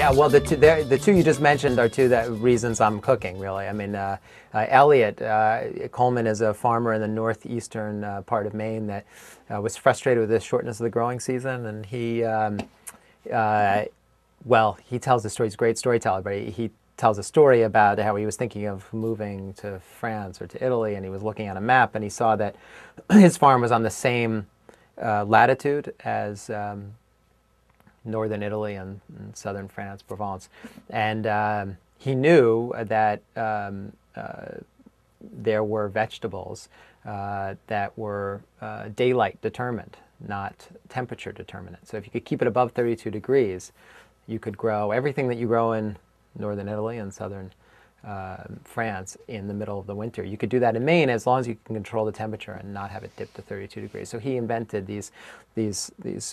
Yeah, well, the two you just mentioned are two reasons I'm cooking, really. I mean, Elliot Coleman is a farmer in the northeastern part of Maine that was frustrated with the shortness of the growing season, and well, he tells the story. He's a great storyteller, but he tells a story about how he was thinking of moving to France or to Italy, and he was looking at a map, and he saw that his farm was on the same latitude as northern Ity and southern France, Provence. And he knew that there were vegetables that were daylight determined, not temperature determinant. So if you could keep it above 32 degrees, you could grow everything that you grow in northern Italy and southern France in the middle of the winter. You could do that in Maine as long as you can control the temperature and not have it dip to 32 degrees. So he invented these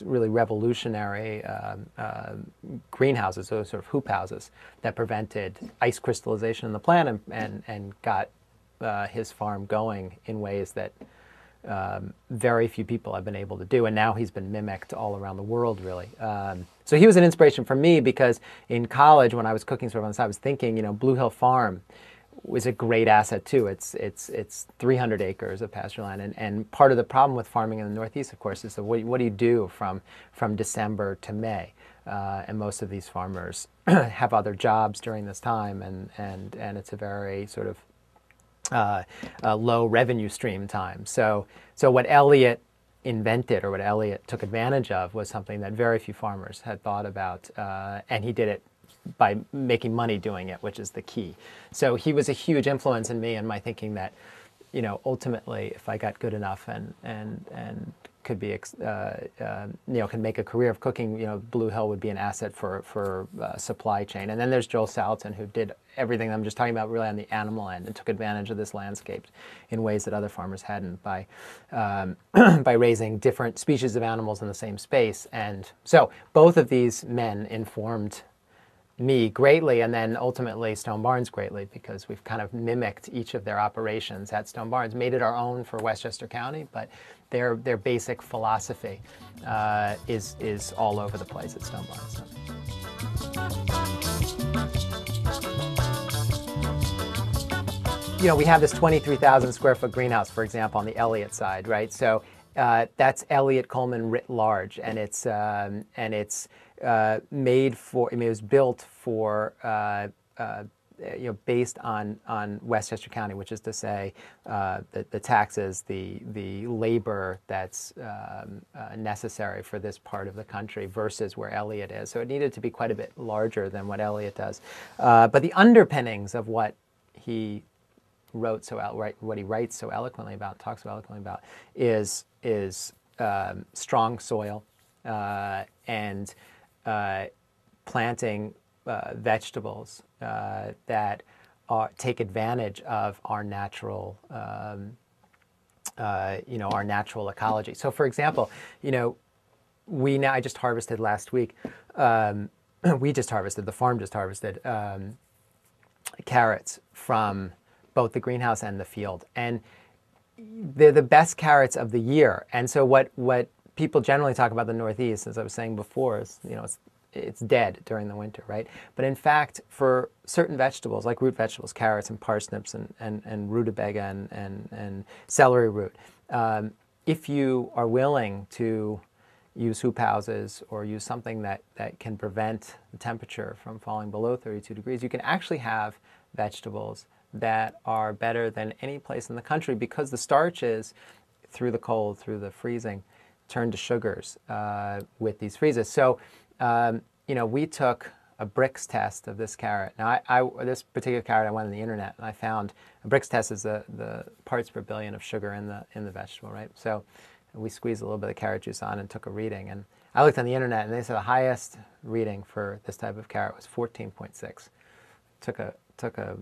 really revolutionary greenhouses, those sort of hoop houses that prevented ice crystallization in the plant and got his farm going in ways that very few people have been able to do, and now he's been mimicked all around the world, really. So he was an inspiration for me because in college, when I was cooking sort of on the side, I was thinking, Blue Hill Farm was a great asset too. It's 300 acres of pasture land, and part of the problem with farming in the Northeast, of course, is what do you do from December to May? And most of these farmers have other jobs during this time, and it's a very sort of low revenue stream time. So what Elliot invented, or what Elliot took advantage of, was something that very few farmers had thought about, and he did it by making money doing it, which is the key. So he was a huge influence in me and my thinking that, ultimately, if I got good enough and could be, can make a career of cooking, Blue Hill would be an asset for supply chain. And then there's Joel Salatin, who did everything I'm just talking about really on the animal end and took advantage of this landscape in ways that other farmers hadn't by raising different species of animals in the same space. And so both of these men informed me greatly, and then ultimately Stone Barns greatly, because we've kind of mimicked each of their operations at Stone Barns, made it our own for Westchester County, but their basic philosophy is all over the place at Stone Barns. We have this 23,000 square foot greenhouse, for example, on the Elliott side, right? So that's Elliott Coleman writ large, and it's made for. It was built for. Based on Westchester County, which is to say, the taxes, the labor that's necessary for this part of the country versus where Elliott is. So it needed to be quite a bit larger than what Elliott does. But the underpinnings of what he wrote what he writes so eloquently about, talks so eloquently about, is strong soil and planting vegetables that take advantage of our natural, our natural ecology. So, for example, I just harvested last week. The farm just harvested carrots from both the greenhouse and the field, and they're the best carrots of the year. And so what people generally talk about the Northeast, as I was saying before, is it's dead during the winter, right? But in fact, for certain vegetables, like root vegetables, carrots and parsnips and rutabaga and celery root, if you are willing to use hoop houses or use something that can prevent the temperature from falling below 32 degrees, you can actually have vegetables that are better than any place in the country, because the starches, through the cold, through the freezing, turn to sugars with these freezes. So, we took a Brix test of this carrot. Now, this particular carrot, I went on the internet and I found a Brix test is the parts per billion of sugar in the vegetable, right? So we squeezed a little bit of carrot juice on and took a reading. And I looked on the internet and they said the highest reading for this type of carrot was 14.6. Took a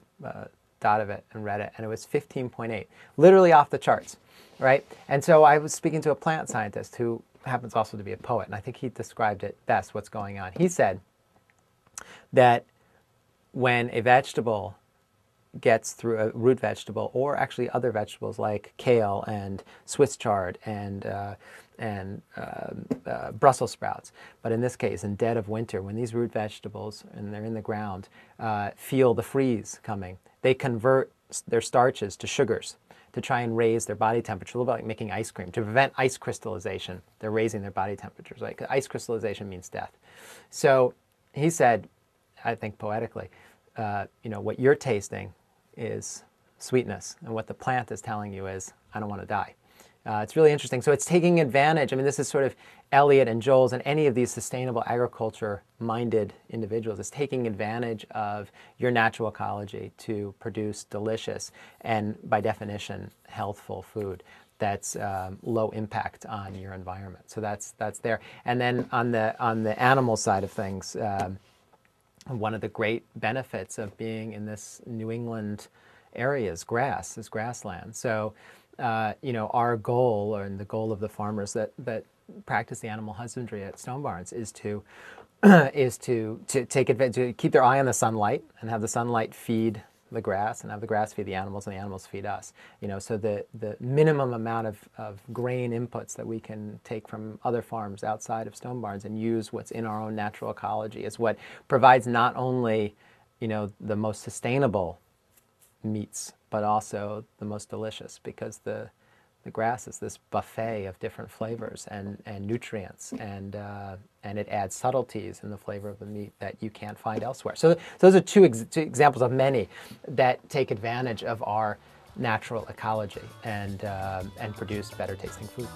dot of it and read it, and it was 15.8, literally off the charts, right? And so I was speaking to a plant scientist who happens also to be a poet, and I think he described it best, what's going on. He said that when a vegetable gets through a root vegetable, or actually other vegetables like kale and Swiss chard and Brussels sprouts. But in this case, in dead of winter, when these root vegetables, and they're in the ground, feel the freeze coming, they convert their starches to sugars to try and raise their body temperature, a little bit like making ice cream. To prevent ice crystallization, they're raising their body temperatures. Like ice crystallization means death. So he said, I think poetically, what you're tasting is sweetness, and what the plant is telling you is, I don't want to die. It's really interesting. So it's taking advantage. I mean, this is sort of Elliot and Joel's and any of these sustainable agriculture-minded individuals. It's taking advantage of your natural ecology to produce delicious and, by definition, healthful food that's low impact on your environment. So that's there. And then on the animal side of things, one of the great benefits of being in this New England area is grassland. So our goal, or the goal of the farmers that practice the animal husbandry at Stone Barns, is to take advantage, to keep their eye on the sunlight and have the sunlight feed the grass, and have the grass feed the animals, and the animals feed us. So the minimum amount of grain inputs that we can take from other farms outside of Stone Barns and use what's in our own natural ecology is what provides not only the most sustainable meats, but also the most delicious, because the grass is this buffet of different flavors and nutrients, and it adds subtleties in the flavor of the meat that you can't find elsewhere. So those are two examples of many that take advantage of our natural ecology and produce better tasting food.